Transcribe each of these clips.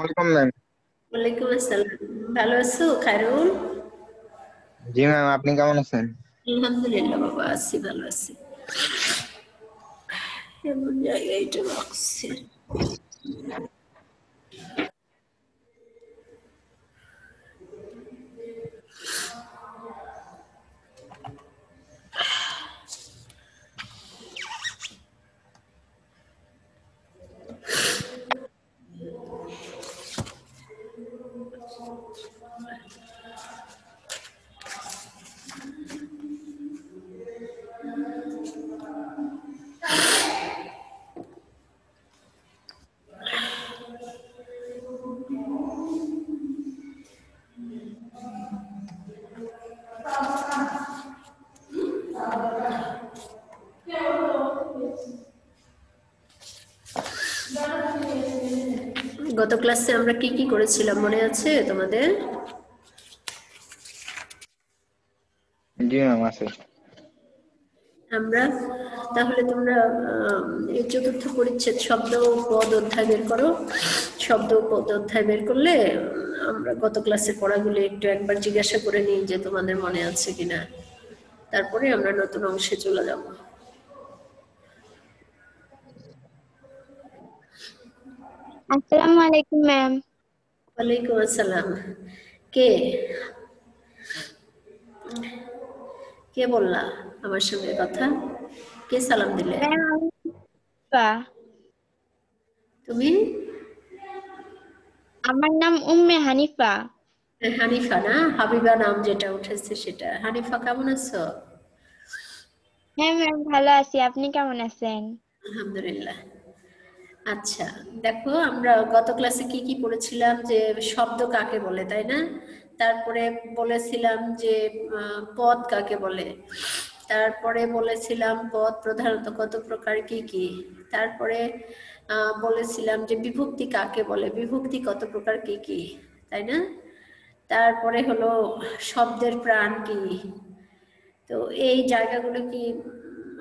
আলাইকুম ম্যাম। ওয়ালাইকুম আসসালাম। ভালো আছো খায়রুল? জি ম্যাম, আপনি কেমন আছেন? আলহামদুলিল্লাহ বাবা, আছি, ভালো আছি। এমন জায়গায় এটা রাখছি। গত ক্লাসে আমরা কি কি করেছিলাম মনে আছে তোমাদের? জি ম্যাম, আছে। আমরা তাহলে তোমরা এই চতুর্থ পরিচ্ছেদ শব্দ ও পদ অধ্যায় বের করো। শব্দ ও পদ অধ্যায় বের করলে আমরা গত ক্লাসের পড়াগুলো একটু একবার জিজ্ঞাসা করে নিই যে তোমাদের মনে আছে কিনা, তারপরে আমরা নতুন অংশে চলে যাব। আসসালামু আলাইকুম ম্যাম। ওয়ালাইকুম আসসালাম। কে কে বললা আমার সঙ্গে কথা? কে সালাম দিলে? ম্যাম আমি হানিফা। তুমি? আমার নাম উম্মে হানিফা। হানিফা না, হাবিবা নাম যেটা উঠেছে সেটা। হানিফা কেমন আছো? হ্যাঁ ম্যাম, ভালো আছি, আপনি কেমন আছেন? আলহামদুলিল্লাহ। আচ্ছা, দেখো আমরা গত ক্লাসে কি কি পড়েছিলাম, যে শব্দ কাকে বলে, তাই না? তারপরে বলেছিলাম যে পদ কাকে বলে, তারপরে বলেছিলাম পদ প্রধানত কত প্রকার কি কি, তারপরে বলেছিলাম যে বিভক্তি কাকে বলে, বিভক্তি কত প্রকার কি কি, তাই না? তারপরে হলো শব্দের প্রাণ কি। তো এই জায়গাগুলো কি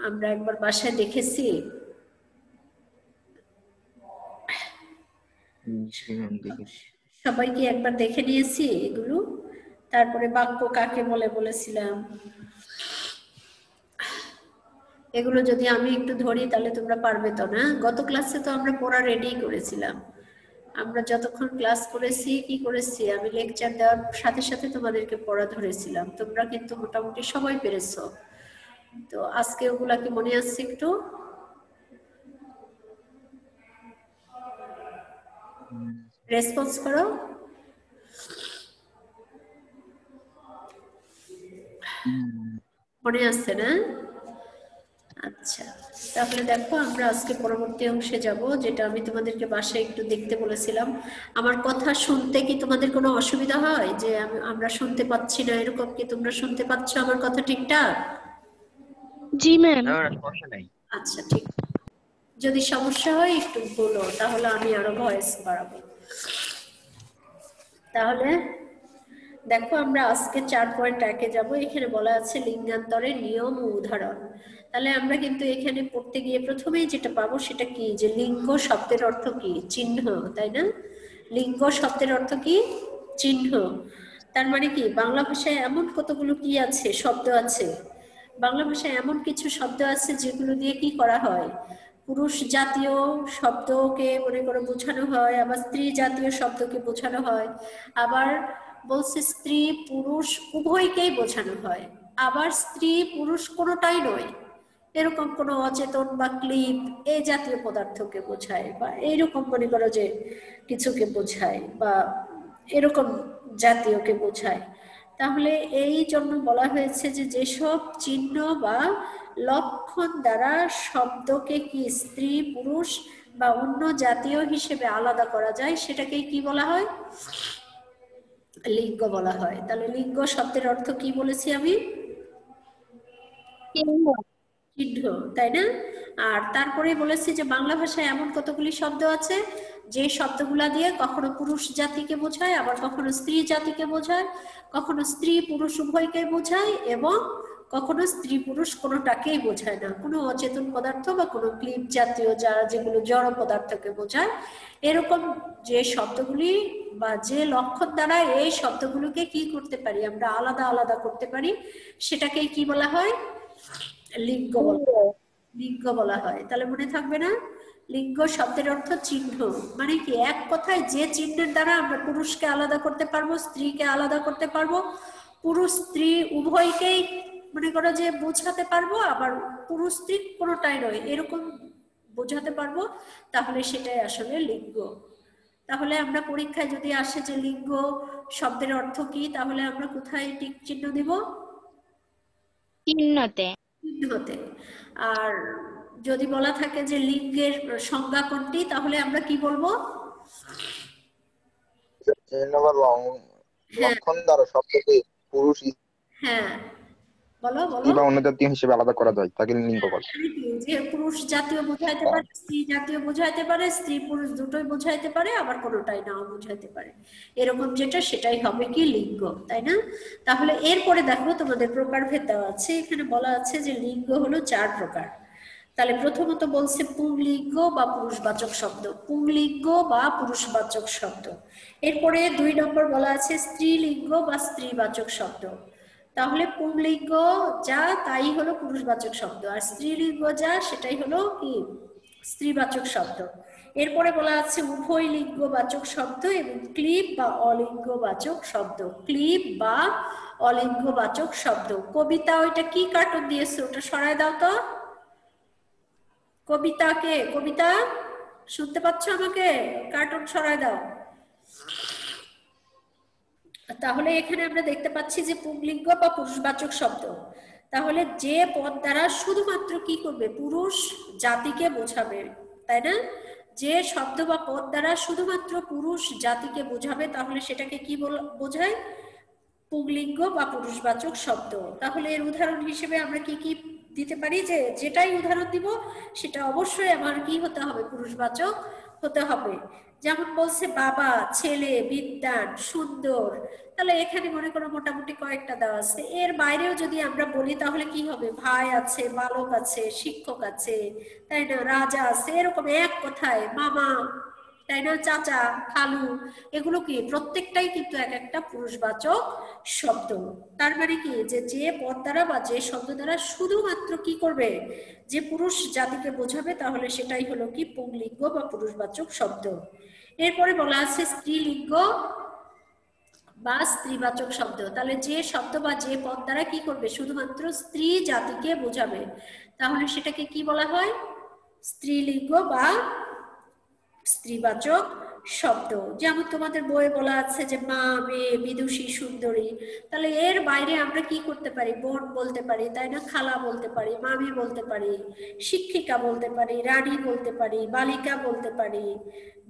আমরা একবার বাসায় দেখেছি? জি ম্যাম, দেখেছি। সবাই কি একবার দেখে নিয়েছি এগুলো? তারপরে বাক্য কাকে বলে বলেছিলাম। এগুলো যদি আমি একটু ধরি তাহলে তোমরা পারবে তো না? গত ক্লাসে তো আমরা পড়া রেডি করেছিলাম। আমরা যতক্ষণ ক্লাস করেছি কি করেছি, আমি লেকচার দেওয়ার সাথে সাথে তোমাদেরকে পড়া ধরেছিলাম, তোমরা কিন্তু মোটামুটি সবাই পেরেছো। তো আজকে ওগুলা কি মনে আছে একটু? রেসপন্স করো। মনে আসছে না? আচ্ছা, তাহলে দেখো আমরা আজকে পরবর্তী অংশে যাব, যেটা আমি তোমাদেরকে বাসায় একটু দেখতে বলেছিলাম। আমার কথা শুনতে কি তোমাদের কোনো অসুবিধা হয়, যে আমরা শুনতে পাচ্ছি না, এরকম কি তোমরা শুনতে পাচ্ছ আমার কথা ঠিকঠাক? জি ম্যাম। সমস্যা নাই। আচ্ছা, ঠিক। যদি সমস্যা হয় একটু বলো, তাহলে আমি আরো ভয়েস বাড়াবো। তাহলে দেখো আমরা আজকে 4.1-এ যাব। এখানে বলা আছে লিঙ্গান্তরের নিয়ম ও উদাহরণ। তাহলে আমরা কিন্তু এখানে পড়তে গিয়ে প্রথমেই যেটা পাবো সেটা কি, যে লিঙ্গ শব্দের অর্থ কি? চিহ্ন, তাই না? লিঙ্গ শব্দের অর্থ কি? চিহ্ন। তার মানে কি, বাংলা ভাষায় এমন কতগুলো কি আছে, শব্দ আছে। বাংলা ভাষায় এমন কিছু শব্দ আছে যেগুলো দিয়ে কি করা হয়, পুরুষ জাতীয় শব্দকে মনে করে বোঝানো হয়, আবার স্ত্রী জাতীয় শব্দকে বোঝানো হয়, আবার বলছে স্ত্রী পুরুষ উভয়কেই বোঝানো হয়, আবার স্ত্রী পুরুষ কোনোটাই নয়, এরকম কোনো অচেতন বা ক্লিপ এই জাতীয় পদার্থকে বোঝায়, বা এইরকম মনে করো যে কিছুকে বোঝায়, বা এরকম জাতীয়কে বোঝায়। তাহলে এই জন্য বলা হয়েছে যে যেসব চিহ্ন বা লক্ষণ দ্বারা শব্দকে কি স্ত্রী পুরুষ বা অন্য জাতীয় হিসেবে আলাদা করা যায় সেটাকে কি বলা হয়? লিঙ্গ বলা হয়। তাহলে লিঙ্গ শব্দের অর্থ কি বলেছি আমি? চিহ্ন। চিহ্ন, তাই না? আর তারপরে বলেছি যে বাংলা ভাষায় এমন কতগুলি শব্দ আছে যে শব্দগুলা দিয়ে কখনো পুরুষ জাতিকে বোঝায়, আবার কখনো স্ত্রী জাতিকে বোঝায়, কখনো স্ত্রী পুরুষ উভয়কে বোঝায়, এবং কখনো স্ত্রী পুরুষ কোনোটাকেই বোঝায় না, কোনো অচেতন পদার্থ বা কোনো ক্লিপ জাতীয় যেগুলো জড় পদার্থকে বোঝায়, এরকম যে শব্দগুলি বা যে লক্ষণ দ্বারা এই শব্দগুলোকে কি করতে পারি আমরা আলাদা আলাদা করতে পারি, সেটাকে কি বলা হয়? লিঙ্গ লিঙ্গ বলা হয়। তাহলে মনে থাকবে না, লিঙ্গ শব্দের অর্থ চিহ্ন, মানে কি এক কথায় যে চিহ্নের দ্বারা আমরা পুরুষকে আলাদা করতে পারবো, স্ত্রীকে আলাদা করতে পারবো, পুরুষ স্ত্রী উভয়কেই মনে করো যে বোঝাতে পারবো, আবার পুরুষ স্ত্রী কোনোটাই নয় এরকম বোঝাতে পারবো, তাহলে সেটাই আসলে লিঙ্গ। তাহলে আমরা পরীক্ষায় যদি আসে যে লিঙ্গ শব্দের অর্থ কি, তাহলে আমরা কোথায় টিক চিহ্ন দিব? চিহ্নতে। চিহ্নতে। আর যদি বলা থাকে যে লিঙ্গের সংজ্ঞা কোনটি, তাহলে আমরা কি বলবো? চিহ্ন বা লক্ষণ দ্বারা শব্দকে পুরুষ হ্যাঁ, বলো বলো। বা অন্য জাতীয় হিসেবে আলাদা করা যায়, তাকে লিঙ্গ বলে। যে পুরুষ জাতীয় বোঝাইতে পারে, স্ত্রী জাতীয় বোঝাইতে পারে, স্ত্রী পুরুষ দুটোই বোঝাইতে পারে, আবার কোনোটাই নাও বোঝাইতে পারে, এরকম যেটা সেটাই হবে কি লিঙ্গ, তাই না? তাহলে এরপরে দেখো তোমাদের প্রকারভেদ দেওয়া আছে, এখানে বলা আছে যে লিঙ্গ হলো 4 প্রকার। তাহলে প্রথমত বলছে পুংলিঙ্গ বা পুরুষবাচক শব্দ, পুংলিঙ্গ বা পুরুষবাচক শব্দ। এরপরে 2 নম্বর বলা আছে স্ত্রীলিঙ্গ বা স্ত্রীবাচক শব্দ। তাহলে পুংলিঙ্গ যা তাই হলো পুরুষবাচক শব্দ, আর স্ত্রীলিঙ্গ যা সেটাই হলো কি স্ত্রীবাচক শব্দ। এরপরে বলা আছে উভয় লিঙ্গবাচক শব্দ এবং ক্লিপ বা অলিঙ্গবাচক শব্দ, ক্লিপ বা অলিঙ্গবাচক শব্দ। কবিতা ওইটা কি কার্টুন দিয়েছে ওটা সরায় দাও তো। কবিতাকে, কবিতা শুনতে পাচ্ছ আমাকে? কার্টুন সরায় দাও। তাহলে এখানে আমরা দেখতে পাচ্ছি যে পুংলিঙ্গ বা পুরুষবাচক শব্দ, তাহলে যে পদ দ্বারা শুধুমাত্র কি করবে পুরুষ জাতিকে বোঝাবে, তাই না? যে শব্দ বা পদ দ্বারা শুধুমাত্র পুরুষ জাতিকে বোঝাবে, তাহলে সেটাকে কি বোঝায়? পুংলিঙ্গ বা পুরুষবাচক শব্দ। তাহলে এর উদাহরণ হিসেবে আমরা কি কি দিতে পারি, যে যেটাই উদাহরণ দিব সেটা অবশ্যই আমার কি হতে হবে? পুরুষবাচক হতে হবে। যেমন বলছে বাবা, ছেলে, বিদ্যান, সুন্দর, তাহলে এখানে মনে করো মোটামুটি কয়েকটা দেওয়া আছে, এর বাইরেও যদি আমরা বলি তাহলে কি হবে? ভাই আছে, বালক আছে, শিক্ষক আছে, তাই না, রাজা আছে, এরকম এক কথায় মামা, তাই না, চাচা, খালু, এগুলো কি প্রত্যেকটাই কিন্তু এক একটা পুরুষবাচক শব্দ। তার মানে কি যে যে পদ দ্বারা বা যে শব্দ দ্বারা শুধুমাত্র কি করবে? যে পুরুষ জাতিকে বোঝাবে, তাহলে সেটাই হলো কি পুংলিঙ্গ বা পুরুষবাচক শব্দ। এরপরে বলা আছে স্ত্রীলিঙ্গ বা স্ত্রীবাচক শব্দ, তাহলে যে শব্দ বা যে পদ দ্বারা কি করবে? শুধুমাত্র স্ত্রী জাতিকে বোঝাবে, তাহলে সেটাকে কি বলা হয়? স্ত্রীলিঙ্গ বা স্ত্রীবাচক শব্দ। যেমন তোমাদের বইয়ে বলা আছে যে মা, মেয়ে, বিদুষী, সুন্দরী, তাহলে এর বাইরে আমরা কি করতে পারি? বোন বলতে পারি, তাই না, খালা বলতে পারি, মামি বলতে পারি, শিক্ষিকা বলতে পারি, রানী বলতে পারি, বালিকা বলতে পারি,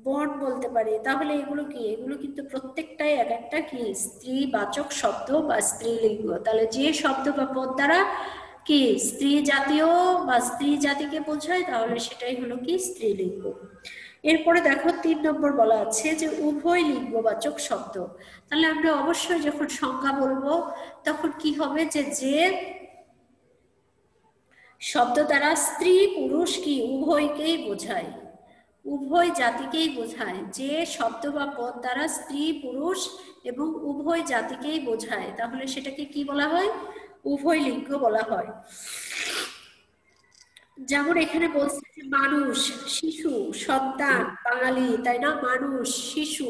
বোন বলতে পারি। তাহলে এগুলো কি? এগুলো কিন্তু প্রত্যেকটাই এক একটা কি স্ত্রীবাচক শব্দ বা স্ত্রীলিঙ্গ। তাহলে যে শব্দ বা পদ দ্বারা কি স্ত্রী জাতীয় বা স্ত্রী জাতিকে বোঝায়, তাহলে সেটাই হলো কি স্ত্রীলিঙ্গ। এরপরে দেখো 3 নম্বর বলা আছে যে উভয় লিঙ্গবাচক শব্দ। তাহলে আমরা অবশ্যই যখন সংজ্ঞা বলবো তখন কি হবে? যে যে শব্দ দ্বারা স্ত্রী পুরুষ কি উভয়কেই বোঝায়, উভয় জাতিকেই বোঝায়, যে শব্দ বা পদ দ্বারা স্ত্রী পুরুষ এবং উভয় জাতিকেই বোঝায়, তাহলে সেটাকে কি বলা হয়? উভয় লিঙ্গ বলা হয়। যেমন এখানে বলছে যে মানুষ, শিশু, সন্তান, বাঙালি, তাই না, মানুষ, শিশু,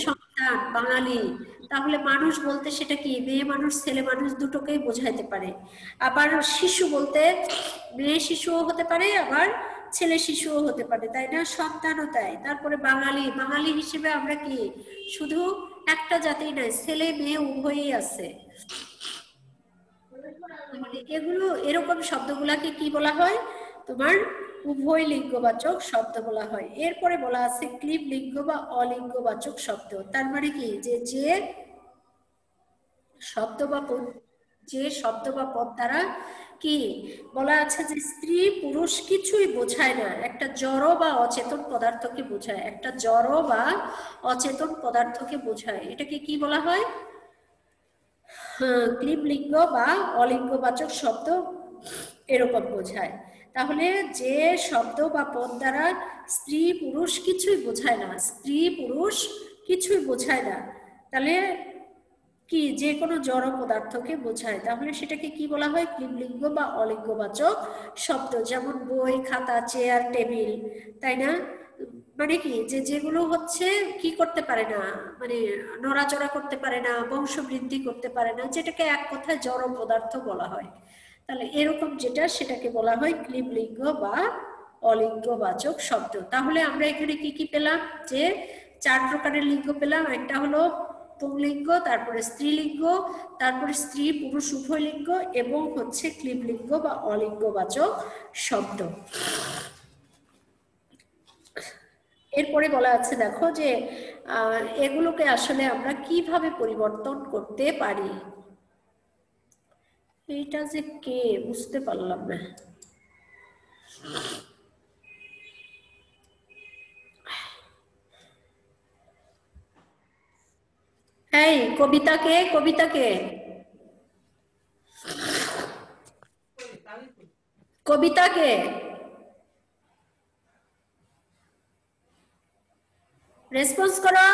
সন্তান, বাঙালি। তাহলে মানুষ বলতে সেটা কি মেয়ে মানুষ, ছেলে মানুষ দুটোকেই বোঝাইতে পারে। আবার শিশু বলতে মেয়ে শিশুও হতে পারে, আবার ছেলে শিশুও হতে পারে, তাই না, সন্তানও তাই। তারপরে বাঙালি, বাঙালি হিসেবে আমরা কি শুধু একটা জাতি নয়, ছেলে মেয়ে উভয়ই আছে। এগুলো এরকম শব্দগুলাকে কি বলা হয়? তোমার উভয় লিঙ্গবাচক শব্দ বলা হয়। এরপরে বলা আছে ক্লিব লিঙ্গ বা অলিঙ্গবাচক শব্দ। তার মানে কি যে যে শব্দ বা পদ দ্বারা কি বলা আছে যে স্ত্রী পুরুষ কিছুই বোঝায় না, একটা জড় বা অচেতন পদার্থকে বোঝায়, একটা জড় বা অচেতন পদার্থকে বোঝায়। এটাকে কি বলা হয়? ক্লিবলিঙ্গ বা অলিঙ্গবাচক শব্দ এরকম বোঝায়। তাহলে যে শব্দ বা পদ দ্বারা স্ত্রী পুরুষ কিছুই বোঝায় না, স্ত্রী পুরুষ কিছুই বোঝায় না, তাহলে কি যে কোনো জড় পদার্থকে বোঝায়, তাহলে সেটাকে কি বলা হয়? ক্লিবলিঙ্গ বা অলিঙ্গবাচক শব্দ। যেমন বই, খাতা, চেয়ার, টেবিল, তাই না? মানে কি যে যেগুলো হচ্ছে কি করতে পারে না, মানে নড়াচড়া করতে পারে না, বংশবৃদ্ধি করতে পারে না, যেটাকে এক কথায় জড় পদার্থ বলা হয়। তাহলে এরকম যেটা সেটাকে বলা হয় ক্লিবলিঙ্গ বা অলিঙ্গবাচক শব্দ। তাহলে আমরা এখানে কি কি পেলাম? যে 4 প্রকারের লিঙ্গ পেলাম। একটা হলো পুংলিঙ্গ, তারপরে স্ত্রীলিঙ্গ, তারপরে স্ত্রী পুরুষ উভয় লিঙ্গ, এবং হচ্ছে ক্লিবলিঙ্গ বা অলিঙ্গবাচক শব্দ। এরপরে বলা আছে দেখো যে এগুলোকে আসলে আমরা কিভাবে পরিবর্তন করতে পারি। এইটা যে কে বুঝতে পারলাম না। এই কবিতাকে কবিতাকে কবিতাকে রেসপন্স করো।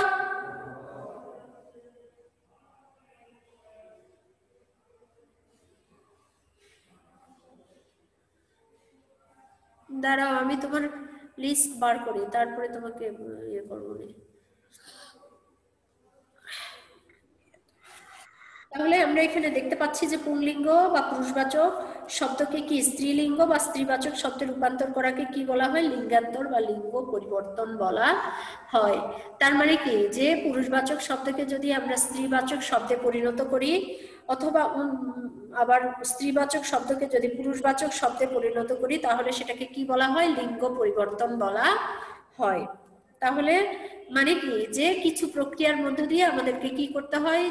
দাঁড়াও আমি তোমার লিস্ট বার করি, তারপরে তোমাকে ইয়ে করবো। তাহলে আমরা এখানে দেখতে পাচ্ছি যে পুংলিঙ্গ বা পুরুষবাচক শব্দকে কি স্ত্রীলিঙ্গ বা স্ত্রীবাচক শব্দে রূপান্তর করাকে কি বলা হয়? লিঙ্গান্তর বা লিঙ্গ পরিবর্তন বলা হয়। তার মানে কি যে পুরুষবাচক শব্দকে যদি আমরা স্ত্রীবাচক শব্দে পরিণত করি, অথবা আবার স্ত্রীবাচক শব্দকে যদি পুরুষবাচক শব্দে পরিণত করি, তাহলে সেটাকে কি বলা হয়? লিঙ্গ পরিবর্তন বলা হয়। তাহলে মানে কি যে কিছু প্রক্রিয়ার মধ্য দিয়ে আমাদেরকে কি করতে হয়?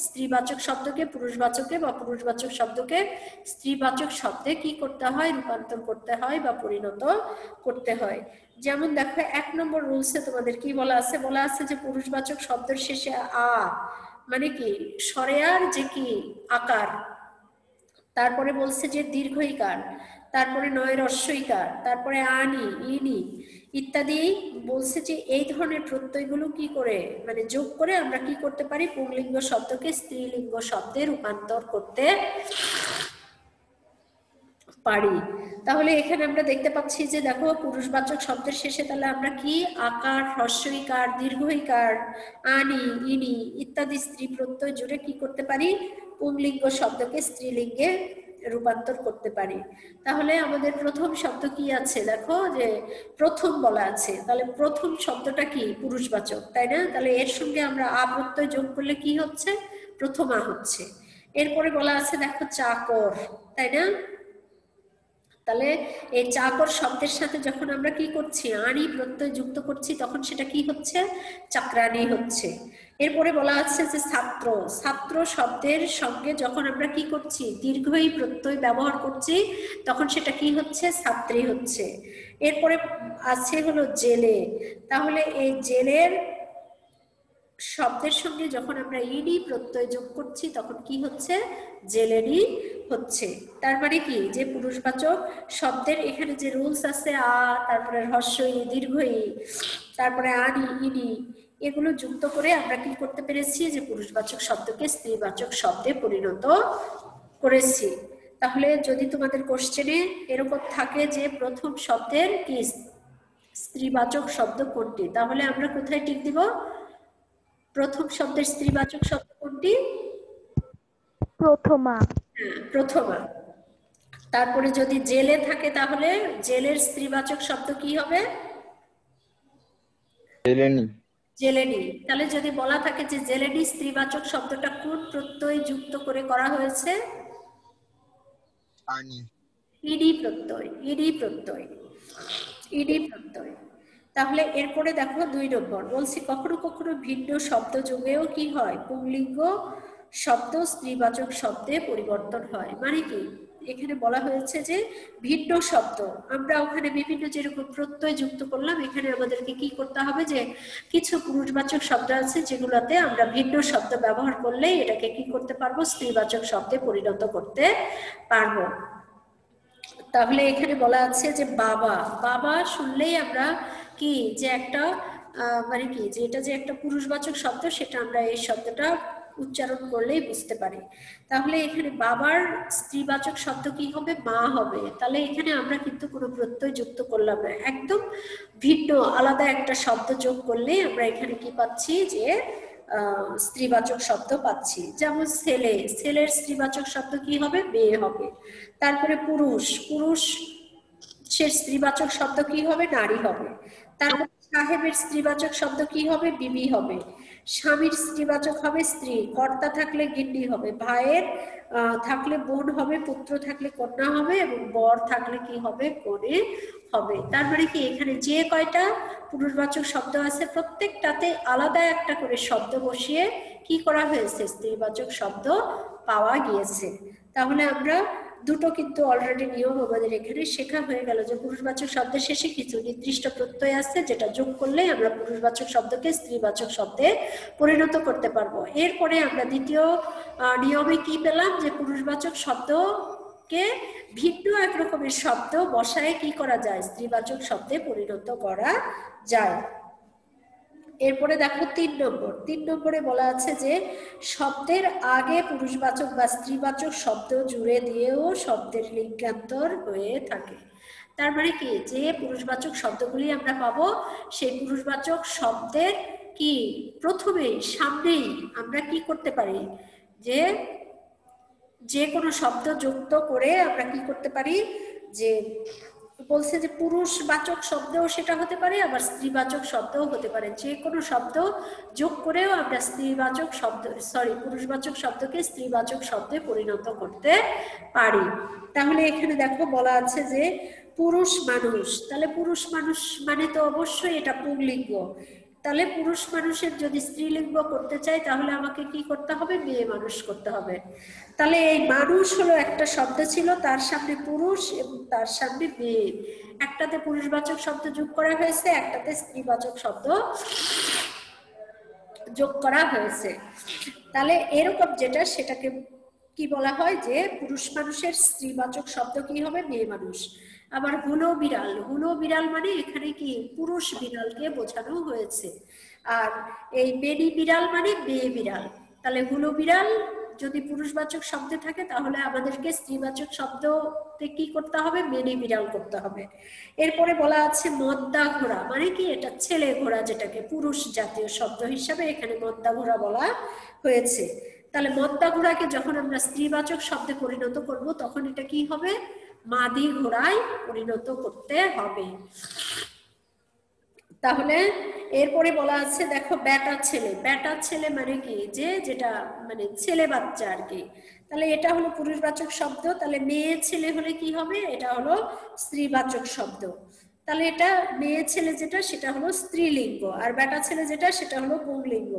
স্ত্রীবাচক শব্দকে পুরুষবাচকে বা পুরুষবাচক শব্দকে স্ত্রীবাচক শব্দে কি করতে হয়? রূপান্তর করতে হয় বা পরিণত করতে হয়। যেমন দেখো 1 নম্বর রুলসে তোমাদের কি বলা আছে? বলা আছে যে পুরুষবাচক শব্দের শেষে আ মানে কি স্বরেয়ার যে কি আকার, তারপরে বলছে যে দীর্ঘইকার, তারপরে নয় রস্যইকার, তারপরে আনি, ইনি ইত্যাদি বলছে যে এই ধরনের প্রত্যয়গুলো কি করে মানে যোগ করে আমরা কি করতে পারি? পুংলিঙ্গ শব্দকে স্ত্রীলিঙ্গ শব্দে রূপান্তর করতে পারি। তাহলে এখানে আমরা দেখতে পাচ্ছি যে দেখো পুরুষবাচক শব্দের শেষে তাহলে আমরা কি আকার, হ্রস্বইকার, দীর্ঘইকার, আনি, ইনি ইত্যাদি স্ত্রী প্রত্যয় জুড়ে কি করতে পারি? পুংলিঙ্গ শব্দকে স্ত্রীলিঙ্গে রূপান্তর করতে পারি। তাহলে আমাদের প্রথম শব্দ কি আছে? দেখো যে প্রথম বলা আছে, তাহলে প্রথম শব্দটা কি? পুরুষবাচক, তাই না? তাহলে এর সঙ্গে আমরা আ প্রত্যয় যোগ করলে কি হচ্ছে? প্রথমা হচ্ছে। এরপরে বলা আছে দেখো চাকর, তাই না? তাহলে এই চাকর শব্দের সাথে যখন আমরা কি করছি? আনি প্রত্যয় যুক্ত করছি, তখন সেটা কি হচ্ছে? চাকরানি হচ্ছে। এরপরে বলা আছে যে ছাত্র, ছাত্র শব্দের সঙ্গে যখন আমরা কি করছি? দীর্ঘই প্রত্যয় ব্যবহার করছি, তখন সেটা কি হচ্ছে? ছাত্রী হচ্ছে। এরপরে আছে হলো জেলে, তাহলে এই জেলের শব্দের সঙ্গে যখন আমরা ইনি প্রত্যয় যোগ করছি, তখন কি হচ্ছে? জেলেরি হচ্ছে। তার মানে কি যে পুরুষবাচক শব্দের এখানে যে রুলস আছে আ, তারপরে হ্রস্বই, দীর্ঘই, তারপরে আনি, ইনি এগুলো যুক্ত করে আমরা কি করতে পেরেছি? যে পুরুষবাচক শব্দকে স্ত্রীবাচক শব্দে পরিণত করেছি। তাহলে যদি তোমাদের কোশ্চেনে এরকম থাকে যে প্রথম শব্দের কি স্ত্রীবাচক শব্দ কোনটি, তাহলে আমরা কোথায় টিক দিব? প্রথম শব্দের স্ত্রীবাচক শব্দ কোনটি? প্রথমা। হ্যাঁ, প্রথমা। তারপরে যদি জেলে থাকে তাহলে জেলের স্ত্রীবাচক শব্দ কি হবে? জেলেনি। জেলেনি। তাহলে যদি বলা থাকে যে জেলেনি স্ত্রীবাচক শব্দটা কোন প্রত্যয় যুক্ত করে করা হয়েছে? আনি। ইডি প্রত্যয়, ইডি প্রত্যয়, ইডি প্রত্যয়। তাহলে এরপরে দেখো 2 নম্বর বলছি কখনো কখনো ভিন্ন শব্দ যোগেও কি হয়? পুংলিঙ্গ শব্দ স্ত্রীবাচক শব্দে পরিবর্তন হয়। মানে কি এখানে বলা হয়েছে যে ভিন্ন শব্দ, আমরা ওখানে বিভিন্ন যেরকম প্রত্যয় যুক্ত করলাম, এখানে আমাদেরকে কি করতে হবে যে কিছু পুরুষবাচক শব্দ আছে যেগুলোতে আমরা ভিন্ন শব্দ ব্যবহার করলে এটাকে কি করতে পারবো, স্ত্রীবাচক শব্দে পরিণত করতে পারবো। তাহলে এখানে বলা আছে যে বাবা, বাবা শুনলেই আমরা কি যে একটা মানে কি যে এটা যে একটা পুরুষবাচক শব্দ, সেটা আমরা এই শব্দটা উচ্চারণ করলেই বুঝতে পারি। তাহলে এখানে বাবার স্ত্রীবাচক শব্দ কি হবে, মা হবে। তাহলে এখানে আমরা কিন্তু কোনো প্রত্যয় যুক্ত করলাম না, একদম ভিন্ন আলাদা একটা শব্দ যোগ করলে আমরা এখানে কি পাচ্ছি যে স্ত্রীবাচক শব্দ পাচ্ছি। যেমন ছেলে, ছেলের স্ত্রীবাচক শব্দ কি হবে, মেয়ে হবে। তারপরে পুরুষ, পুরুষ সে স্ত্রীবাচক শব্দ কি হবে, নারী হবে। তারপর সাহেবের স্ত্রীবাচক শব্দ কি হবে, বিবি হবে। স্বামীর স্ত্রীবাচক হবে স্ত্রী, কর্তা থাকলে গিন্নি হবে, ভাইয়ের থাকলে বোন হবে, পুত্র থাকলে কন্যা হবে, এবং বর থাকলে কি হবে, কনে হবে। তার মানে কি এখানে যে কয়টা পুরুষবাচক শব্দ আছে প্রত্যেকটাতে আলাদা একটা করে শব্দ বসিয়ে কি করা হয়েছে, স্ত্রীবাচক শব্দ পাওয়া গিয়েছে। তাহলে আমরা দুটো কিন্তু অলরেডি নিয়ম আমাদের এখানে শেখা হয়ে গেল যে পুরুষবাচক শব্দের শেষে কিছু নির্দিষ্ট প্রত্যয় আছে যেটা যোগ করলে আমরা পুরুষবাচক শব্দকে স্ত্রীবাচক শব্দে পরিণত করতে পারবো। এরপরে আমরা দ্বিতীয় নিয়মে কি পেলাম, যে পুরুষবাচক শব্দকে ভিন্ন এক রকমের শব্দ বসায় কি করা যায়, স্ত্রীবাচক শব্দে পরিণত করা যায়। এরপরে দেখো 3 নম্বর, 3 নম্বরে বলা আছে যে শব্দের আগে পুরুষবাচক বা স্ত্রীবাচক শব্দ জুড়ে দিয়েও শব্দের লিঙ্গান্তর হয়ে থাকে। তার মানে কি যে পুরুষবাচক শব্দগুলি আমরা পাবো, সেই পুরুষবাচক শব্দের কি প্রথমেই সামনেই আমরা কি করতে পারি, যে কোনো শব্দ যুক্ত করে আমরা কি করতে পারি, যে বলছে যে পুরুষবাচক শব্দও সেটা হতে পারে, আবার স্ত্রীবাচক শব্দও হতে পারে। যে কোনো শব্দ যোগ করেও আমরা স্ত্রীবাচক শব্দ পুরুষবাচক শব্দকে স্ত্রীবাচক শব্দে পরিণত করতে পারি। তাহলে এখানে দেখো বলা আছে যে পুরুষ মানুষ, তাহলে পুরুষ মানুষ মানে তো অবশ্যই এটা পুংলিঙ্গ। তাহলে পুরুষ মানুষের যদি স্ত্রীলিঙ্গ করতে চাই তাহলে আমাকে কি করতে হবে, মেয়ে মানুষ করতে হবে। তাহলে এই মানুষ হলো একটা শব্দ ছিল, তার সামনে পুরুষ এবং তার সামনে মেয়ে, একটাতে পুরুষবাচক শব্দ যোগ করা হয়েছে, একটাতে স্ত্রীবাচক শব্দ যোগ করা হয়েছে। তাহলে এরকম যেটা সেটাকে কি বলা হয়, যে পুরুষ মানুষের স্ত্রীবাচক শব্দ কি হবে, মেয়ে মানুষ। আবার হুলো বিড়াল, হুলো বিড়াল মানে এখানে কি পুরুষ বিড়ালকে বোঝানো হয়েছে। আর এই বেনি বিড়াল মানে মেয়ে বিড়াল। তাহলে হুলো বিড়াল যদি পুরুষবাচক শব্দে থাকে তাহলে আমাদেরকে স্ত্রীবাচক শব্দতে কি করতে হবে, মেনি বিড়াল করতে হবে। এরপরে বলা আছে মদ্দা ঘোড়া, মানে কি এটা ছেলে ঘোড়া, যেটাকে পুরুষ জাতীয় শব্দ হিসাবে এখানে মদ্দা ঘোড়া বলা হয়েছে। তাহলে মদ্দা ঘোড়াকে যখন আমরা স্ত্রীবাচক শব্দে পরিণত করব তখন এটা কি হবে, মাদি ঘোড়ায় পরিণত করতে হবে। তাহলে এরপরে বলা আছে দেখো বেটা ছেলে, বেটা ছেলে মানে কি যে যেটা মানে ছেলে বাচ্চা আর কি। তাহলে এটা হলো পুরুষবাচক শব্দ। তাহলে মেয়ে ছেলে হলে কি হবে, এটা হলো স্ত্রীবাচক শব্দ। তাহলে এটা মেয়ে ছেলে যেটা সেটা হলো স্ত্রীলিঙ্গ, আর বেটা ছেলে যেটা সেটা হলো পুংলিঙ্গ।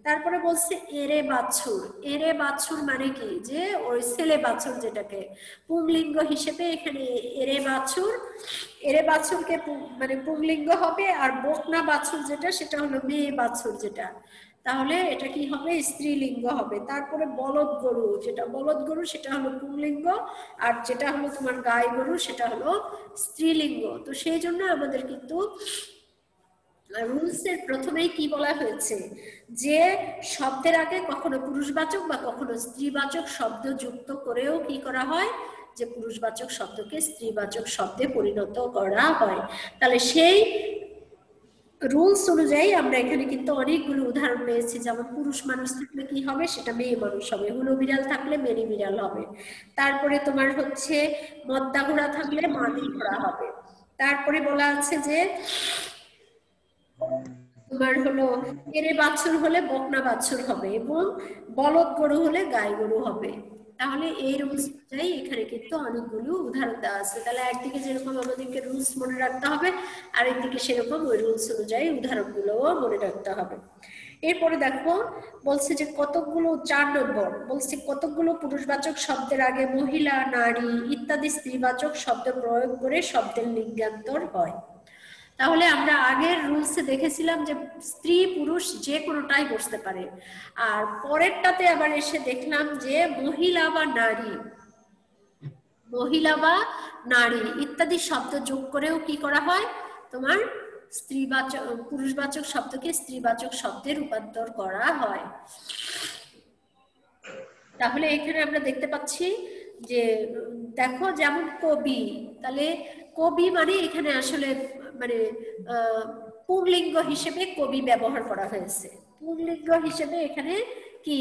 তারপরে বলছে এরে বাছুর, এরে বাছুর মানে কি যে ওই ছেলে বাছুর, যেটাকে পুংলিঙ্গ হিসেবে এখানে এরে বাছুর, এরে বাছুরকে মানে পুংলিঙ্গ হবে, আর বকনা বাছুর যেটা সেটা হলো মেয়ে বাছুর যেটা, তাহলে এটা কি হবে, স্ত্রীলিঙ্গ হবে। তারপরে বলদ গরু, যেটা বলদ গরু সেটা হলো পুংলিঙ্গ, আর যেটা হলো তোমার গাই গরু সেটা হলো স্ত্রীলিঙ্গ। তো সেই জন্য আমাদের কিন্তু রুলস এর প্রথমেই কি বলা হয়েছে, যে শব্দের আগে কখনো পুরুষবাচক বা কখনো স্ত্রীবাচক শব্দ যুক্ত করেও কি করা হয়, যে পুরুষবাচক শব্দকে স্ত্রীবাচক শব্দে পরিণত করা হয়। তাহলে সেই রুলস অনুযায়ী আমরা এখানে কিন্তু অনেকগুলো উদাহরণ পেয়েছি। যেমন পুরুষ মানুষ থাকলে কি হবে, সেটা মেয়ে মানুষ হবে। হুলো বিড়াল থাকলে মেনি বিড়াল হবে। তারপরে তোমার হচ্ছে মদ্দা ঘোড়া থাকলে মাদি ঘোড়া হবে। তারপরে বলা আছে যে তোমার হলো এরে বাছুর হলে বকনা বাছুর হবে, এবং বলদ গরু হলে গাই গরু হবে। তাহলে এই রুলস অনুযায়ী এখানে কিন্তু অনেকগুলো উদাহরণ দেওয়া আছে। তাহলে একদিকে যেরকম আমাদেরকে রুলস মনে রাখতে হবে, আর একদিকে সেরকম ওই রুলস অনুযায়ী উদাহরণগুলোও মনে রাখতে হবে। এরপরে দেখো বলছে যে কতগুলো 4 নম্বর বলছে কতগুলো পুরুষবাচক শব্দের আগে মহিলা, নারী ইত্যাদি স্ত্রীবাচক শব্দ প্রয়োগ করে শব্দের লিঙ্গান্তর হয়। তাহলে আমরা আগের রুলসে দেখেছিলাম যে স্ত্রী পুরুষ যে কোনোটাই বসতে পারে, আর পরেরটাতে আবার এসে দেখলাম যে মহিলা বা নারী ইত্যাদি শব্দ যোগ করেও কি করা হয়, তোমার স্ত্রীবাচক পুরুষবাচক শব্দকে স্ত্রীবাচক শব্দে রূপান্তর করা হয়। তাহলে এখানে আমরা দেখতে পাচ্ছি যে দেখো যেমন কবি, তাহলে কবি মানে এখানে আসলে মানে পুংলিঙ্গ হিসেবে কবি ব্যবহার করা হয়েছে। পুংলিঙ্গ হিসেবে এখানে কি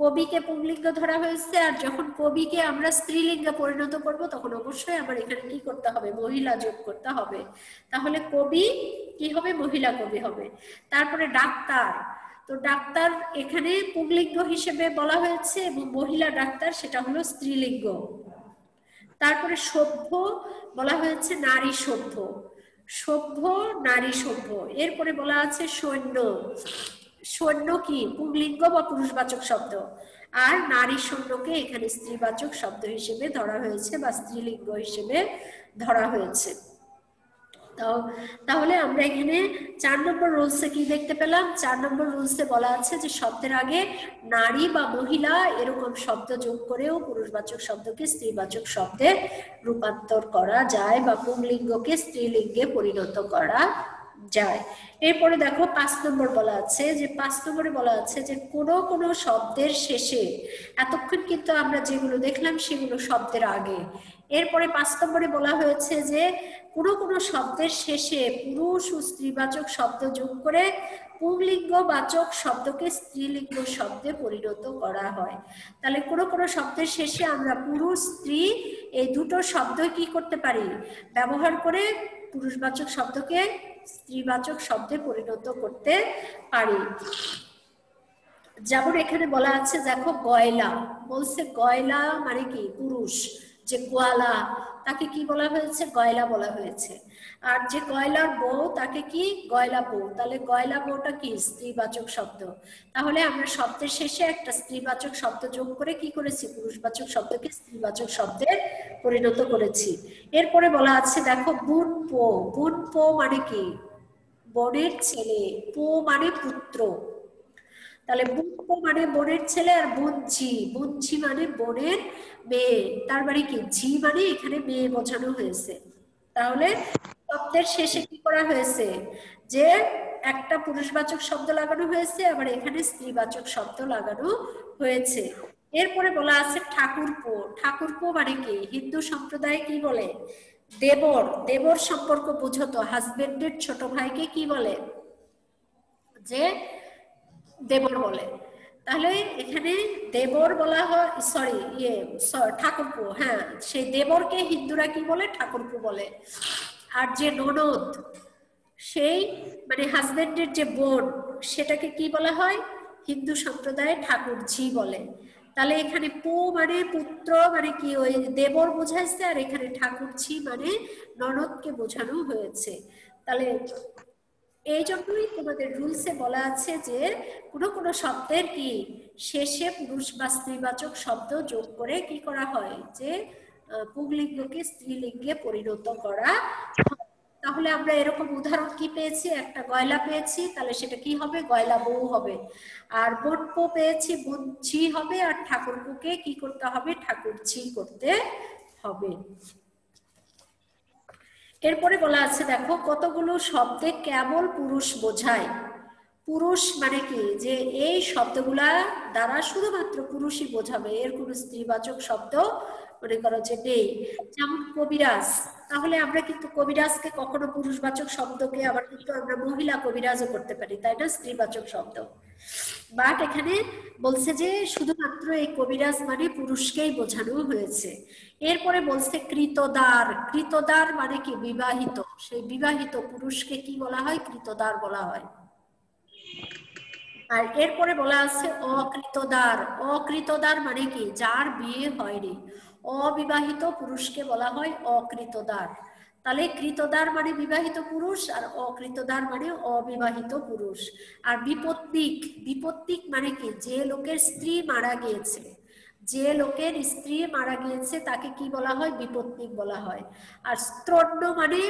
কবিকে পুংলিঙ্গ ধরা হয়েছে, আর যখন কবিকে আমরা স্ত্রীলিঙ্গে পরিণত করব তখন অবশ্যই আমার এখানে কি করতে হবে, মহিলা যোগ করতে হবে। তাহলে কবি কি হবে, মহিলা কবি হবে। তারপরে ডাক্তার, তো ডাক্তার এখানে পুংলিঙ্গ হিসেবে বলা হয়েছে এবং মহিলা ডাক্তার সেটা হলো স্ত্রীলিঙ্গ। তারপরে সভ্য বলা হয়েছে নারী সভ্য, নারী সভ্য। এরপরে বলা আছে সৈন্য, সৈন্য কি পুংলিঙ্গ বা পুরুষবাচক শব্দ, আর নারী সৈন্যকে এখানে স্ত্রীবাচক শব্দ হিসেবে ধরা হয়েছে বা স্ত্রীলিঙ্গ হিসেবে ধরা হয়েছে। তাহলে আমরা এখানে 4 নম্বর রুলসে কি দেখতে পেলাম, 4 নম্বর রুলসে বলা আছে যে শব্দের আগে নারী বা মহিলা এরকম শব্দ যোগ করেও পুরুষবাচক শব্দকে স্ত্রীবাচক শব্দে রূপান্তর করা যায় বা পুংলিঙ্গকে স্ত্রীলিঙ্গে পরিণত করা যায়। এরপরে দেখো 5 নম্বর বলা আছে যে 5 নম্বরে বলা আছে যে কোনো শব্দের শেষে, এতক্ষণ কিন্তু আমরা যেগুলো দেখলাম সেগুলো শব্দের আগে, এরপরে 5 নম্বরে বলা হয়েছে যে কোনো শব্দের শেষে পুরুষ ও স্ত্রীবাচক শব্দ যোগ করে পুংলিঙ্গবাচক শব্দকে স্ত্রীলিঙ্গ শব্দে পরিণত করা হয়। তাহলে কোনো শব্দের শেষে আমরা পুরুষ স্ত্রী এই দুটো শব্দ কি করতে পারি, ব্যবহার করে পুরুষবাচক শব্দকে স্ত্রীবাচক শব্দে পরিণত করতে পারি। যেমন এখানে বলা আছে দেখো গয়লা, বলছে গয়লা মানে কি পুরুষ, যে গোয়ালা তাকে কি বলা হয়েছে, গয়লা বলা হয়েছে। আর যে গয়লার বউ তাকে কি গয়লা বউ, তাহলে গয়লা বউটা কি স্ত্রীবাচক শব্দ। তাহলে আমরা শব্দের শেষে একটা স্ত্রীবাচক শব্দ যোগ করে কি করেছি, পুরুষবাচক শব্দকে স্ত্রীবাচক শব্দে পরিণত করেছি। এরপরে বলা আছে দেখো বুনপো, বুনপো মানে কি বোনের ছেলে, পো মানে পুত্র, তাহলে বুনপো মানে বোনের ছেলে, আর বুনঝি মানে বোনের মেয়ে, তার মানে কি ঝি মানে এখানে মেয়ে বোঝানো হয়েছে। তাহলে শব্দের শেষে কি করা হয়েছে, যে একটা পুরুষবাচক শব্দ লাগানো হয়েছে, আবার এখানে স্ত্রীবাচক শব্দ লাগানো হয়েছে। এরপরে বলা আছে ঠাকুরপো, ঠাকুরপো মানে কি হিন্দু সম্প্রদায়ে কি বলে, দেবর, দেবর সম্পর্ক বুঝো তো, হাজবেন্ডের ছোট ভাইকে কি বলে, যে দেবর বলে। তাহলে এখানে দেবর বলা হয়, সরি ঠাকুরপো, হ্যাঁ সেই দেবরকে হিন্দুরা কি বলে, ঠাকুরপো বলে। আর যে ননদ, সেই মানে হাজবেন্ডের যে বোন, সেটাকে কি বলা হয়, হিন্দু সম্প্রদায়ে ঠাকুরঝি বলে। তাহলে এখানে পো মানে পুত্র মানে কি ওই দেবর বোঝাইছে, আর এখানে ঠাকুরঝি মানে ননদকে বোঝানো হয়েছে। তাহলে এই জন্যই তোমাদের রুলসে বলা আছে যে কোনো শব্দের কি শেষে পুরুষ বা স্ত্রীবাচক শব্দ যোগ করে কি করা হয়, যে পুংলিঙ্গকে স্ত্রীলিঙ্গে পরিণত করা। তাহলে আমরা এরকম উদাহরণ কি পেয়েছি, একটা গয়লা পেয়েছি, তাহলে সেটা কি হবে, গয়লা বউ হবে। আর বুনপো পেয়েছি, বুনঝি হবে। আর ঠাকুরপুকে কি করতে হবে, ঠাকুরঝি করতে হবে। এরপরে বলা আছে দেখো কতগুলো শব্দে কেবল পুরুষ বোঝায়। পুরুষ মানে কি, যে এই শব্দগুলা দ্বারা শুধুমাত্র পুরুষই বোঝাবে, এর কোনো স্ত্রীবাচক শব্দ মনে করো যে নেই। যেমন কবিরাজ, তাহলে আমরা কিন্তু কবিরাজকে কখনো পুরুষবাচক শব্দকে আবার কিন্তু আমরা মহিলা কবিরাজও করতে পারি, তাই না, স্ত্রীবাচক শব্দ। বাট এখানে বলছে যে শুধুমাত্র এই কবিরাজ মানে পুরুষকেই বোঝানো হয়েছে। এরপরে বলছে কৃতদার, কৃতদার মানে কি বিবাহিত, সেই বিবাহিত পুরুষকে কি বলা হয়, কৃতদার বলা হয়। আর এরপরে বলা আছে অকৃতদার, অকৃতদার মানে কি যার বিয়ে হয়নি, অবিবাহিত পুরুষকে বলা হয় অকৃতদার। তাহলে কৃতদার মানে বিবাহিত পুরুষ আর অকৃতদার মানে অবিবাহিত পুরুষ। আর বিপত্তিক, বিপত্তিক মানে কি, যে লোকের স্ত্রী মারা গিয়েছে, যে লোকের স্ত্রী মারা গিয়েছে তাকে কি বলা হয়, বিপত্তিক বলা হয়। আর স্ত্রৈণ মানে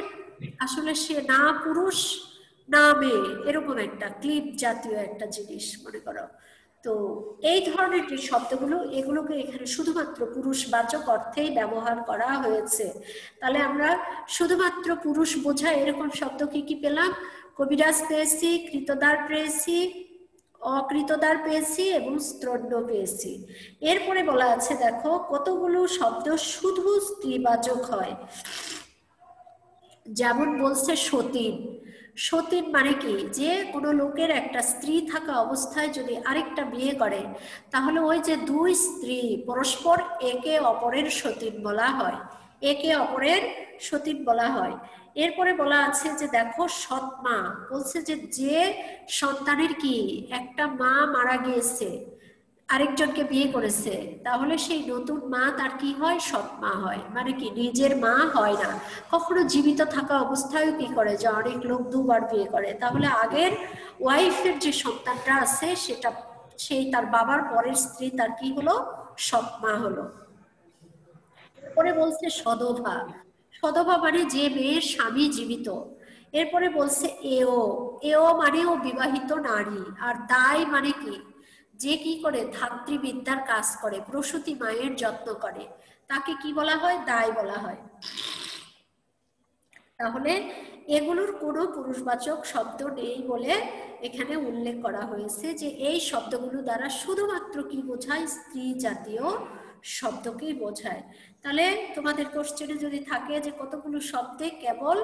আসলে সে না পুরুষ না মেয়ে, এরকম একটা ক্লিপ জাতীয় একটা জিনিস মনে করো। তো এই ধরনের যে শব্দগুলো, এগুলোকে এখানে শুধুমাত্র পুরুষবাচক অর্থেই ব্যবহার করা হয়েছে। তাহলে আমরা শুধুমাত্র পুরুষ বোঝায় এরকম শব্দ কি কি পেলাম, কবিরাজ পেয়েছি, কৃতদার পেয়েছি, অকৃতদার পেয়েছি এবং স্ত্রৈণ পেয়েছি। এরপরে বলা আছে দেখো কতগুলো শব্দ শুধু স্ত্রীবাচক হয়। যেমন বলছে সতীন। সতীন মানে কি, যে কোনো লোকের একটা স্ত্রী থাকা অবস্থায় যদি আরেকটা বিয়ে করে তাহলে ওই যে দুই স্ত্রী পরস্পর একে অপরের সতীন বলা হয়, একে অপরের সতীন বলা হয়। এরপরে বলা আছে যে দেখো সৎমা, বলছে যে যে সন্তানের কি একটা মা মারা গিয়েছে আরেকজনকে বিয়ে করেছে, তাহলে সেই নতুন মা তার কি হয়, সৎ মা হয়। মানে কি নিজের মা হয় না। কখনো জীবিত থাকা অবস্থায় কি করে, যে অনেক লোক দুবার বিয়ে করে, তাহলে আগের ওয়াইফের যে সন্তানটা আছে সেটা সেই তার বাবার পরের স্ত্রী তার কি হলো, সৎ মা হলো। এরপরে বলছে সদভা। সদভা মানে যে মেয়ের স্বামী জীবিত। এরপরে বলছে এও, এও মানে ও বিবাহিত নারী। আর দায় মানে কি, যে কি করে ধাত্রীবিদ্যার কাজ করে, প্রসূতি মায়ের যত্ন করে, তাকে কি বলা হয়, দায় বলা হয়। তাহলে এগুলোর কোনো পুরুষবাচক শব্দ নেই বলে এখানে উল্লেখ করা হয়েছে যে এই শব্দগুলো দ্বারা শুধুমাত্র কি বোঝায়, স্ত্রী জাতীয় শব্দকেই বোঝায়। তাহলে তোমাদের কোশ্চেনে যদি থাকে যে কতগুলো শব্দে কেবল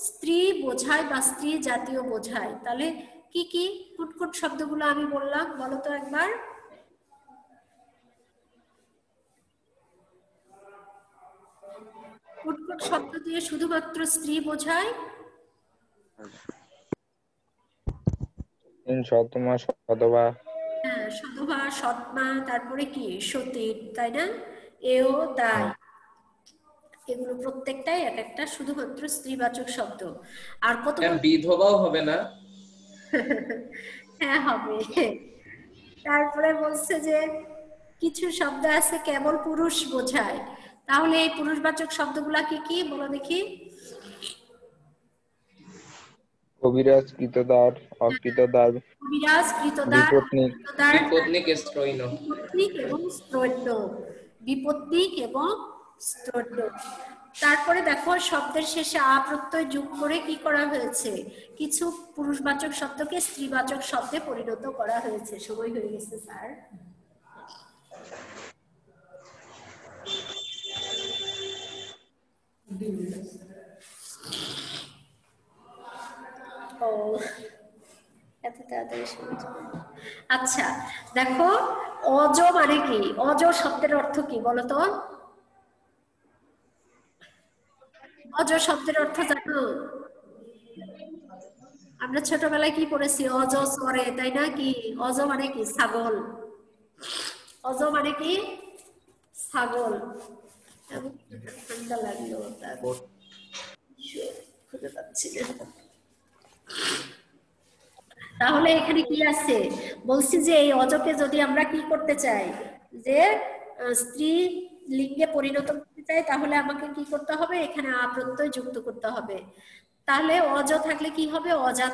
স্ত্রী বোঝায় বা স্ত্রী জাতীয় বোঝায়, তাহলে কি কি কোন কোন শব্দগুলো আমি বললাম বলো তো একবার। কোন কোন শব্দ দিয়ে শুধুমাত্র স্ত্রী বোঝায়? সৎমা, সদবা। হ্যাঁ, সধবা, সৎমা, তারপরে কি সতীন, তাই না, এও, দায়, এগুলো প্রত্যেকটাই এক একটা শুধুমাত্র স্ত্রীবাচক শব্দ। আর কত বিধবাও হবে না? হ্যাঁ হবে। তারপরে বলছে যে কিছু শব্দ আছে কেবল পুরুষ বোঝায়, তাহলে এই পুরুষবাচক শব্দগুলা কি কি বলো দেখি। কবিরাজ, কৃতদার, অকৃতদার, কবিরাজ, কৃতদার, বিপত্নিক, বিপত্নিক, স্ত্রৈণ। বিপত্নিক এবং স্ত্রৈণ, বিপত্নিক এবং স্ত্রৈণ। তারপরে দেখো শব্দের শেষে আ প্রত্যয় যোগ করে কি করা হয়েছে, কিছু পুরুষবাচক শব্দকে স্ত্রীবাচক শব্দে পরিণত করা হয়েছে। সময় হয়ে গেছে স্যার। ও এত তাড়াতাড়ি শুনতে। আচ্ছা দেখো অজ মানে কি, অজ শব্দের অর্থ কি বলতো, অজ শব্দের অর্থ জানো? আমরা ছোটবেলায় কি পড়েছি, অজ সরে, তাই না? কি অজ মানে কি, ছাগল। অজ মানে কি, ছাগল। ঠান্ডা লাগলো, খুঁজে পাচ্ছি না। তাহলে এখানে কি আছে, বলছি যে এই অজকে যদি আমরা কি করতে চাই, যে স্ত্রী লিঙ্গে পরিণত করতে চাই, তাহলে আমাকে কি করতে হবে, এখানে আ প্রত্যয় যুক্ত করতে হবে। তাহলে অজ থাকলে কি হবে, অজা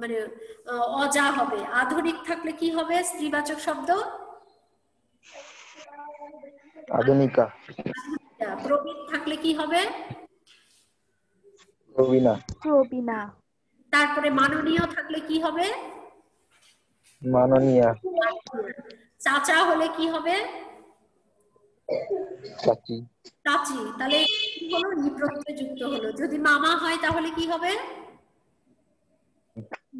মানে অজা হবে। আধুনিক থাকলে কি হবে, স্ত্রীবাচক শব্দ আধুনিকা। প্রবীণ থাকলে কি হবে, প্রবীণা। প্রবীণা। তারপরে মাননীয় থাকলে কি হবে, মাননীয়া। চাচা হলে কি হবে, চাচি। চাচি। তাহলে কি হলো, ই প্রত্যয় যুক্ত হলো। যদি মামা হয় তাহলে কি হবে,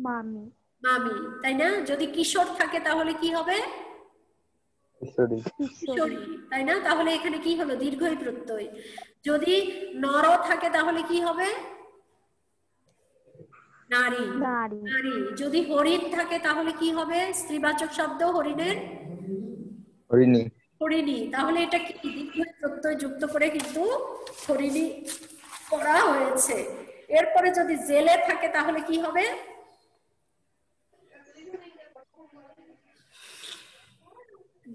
মামি। মামি, তাই না? যদি কিশোর থাকে তাহলে কি হবে, কিশোরী। কিশোরী, তাই না? তাহলে এখানে কি হলো, দীর্ঘই প্রত্যয়। যদি নর থাকে তাহলে কি হবে, নারী। নারী। যদি হরিণ থাকে তাহলে কি হবে, স্ত্রীবাচক শব্দ হরিণের, হরিণী। তাহলে এটা কি দীর্ঘই প্রত্যয় যুক্ত করে কিন্তু হরিণী করা হয়েছে। এরপরে যদি জেলে থাকে তাহলে কি হবে?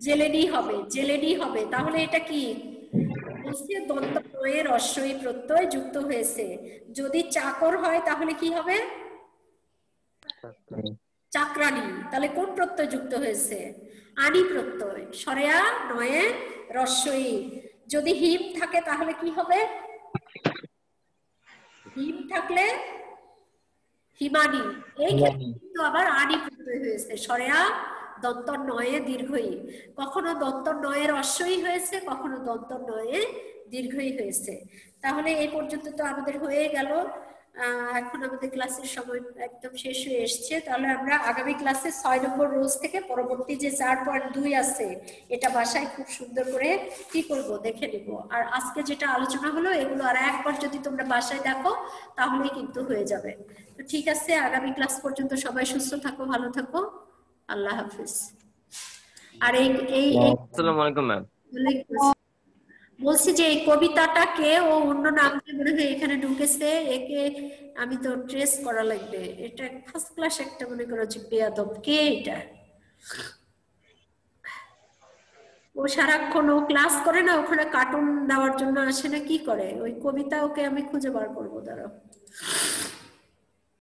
জেলেনি হবে, জেলেনি হবে। তাহলে এটা কি বলছে? দন্ত নয়ে রস্বই প্রত্যয় যুক্ত হয়েছে। যদি চাকর হয় তাহলে কি হবে? চাকরানি। তাহলে কোন প্রত্যয় যুক্ত হয়েছে? আনি প্রত্যয়। সরেয়া নয়ে রস্বই। যদি হিম থাকে তাহলে কি হবে? হিম থাকলে হিমানি। এই ক্ষেত্রে কিন্তু আবার আনি প্রত্যয় হয়েছে। সরেয়া দন্ত নয়ে দীর্ঘই। কখনো দন্ত নয়ে রস্বই হয়েছে, কখনো দন্ত নয়ে দীর্ঘই হয়েছে। তাহলে এই পর্যন্ত তো আমাদের হয়ে গেল। এখন আমাদের ক্লাসের সময় একদম শেষ হয়ে এসছে। তাহলে আমরা আগামী ক্লাসে 6 নম্বর রোজ থেকে পরবর্তী যে 4.2 আছে এটা বাসায় খুব সুন্দর করে কি করব দেখে নিব। আর আজকে যেটা আলোচনা হলো এগুলো আর একবার যদি তোমরা বাসায় দেখো তাহলেই কিন্তু হয়ে যাবে। তো ঠিক আছে, আগামী ক্লাস পর্যন্ত সবাই সুস্থ থাকো, ভালো থাকো। আল্লাহ হাফিজ। আর আসসালামু আলাইকুম ম্যাম। বলছি যে এই কবিতাটা কে ও অন্য নাম দিয়ে মনে হয় এখানে ঢুকেছে, একে আমি তো ট্রেস করা লাগবে। এটা ফার্স্ট ক্লাস একটা মনে করো যে বেয়াদব। কে এটা? ও সারাক্ষণ ও ক্লাস করে না, ওখানে কার্টুন দেওয়ার জন্য আসে না, কি করে? ওই কবিতা ওকে আমি খুঁজে বার করবো, দাঁড়াও।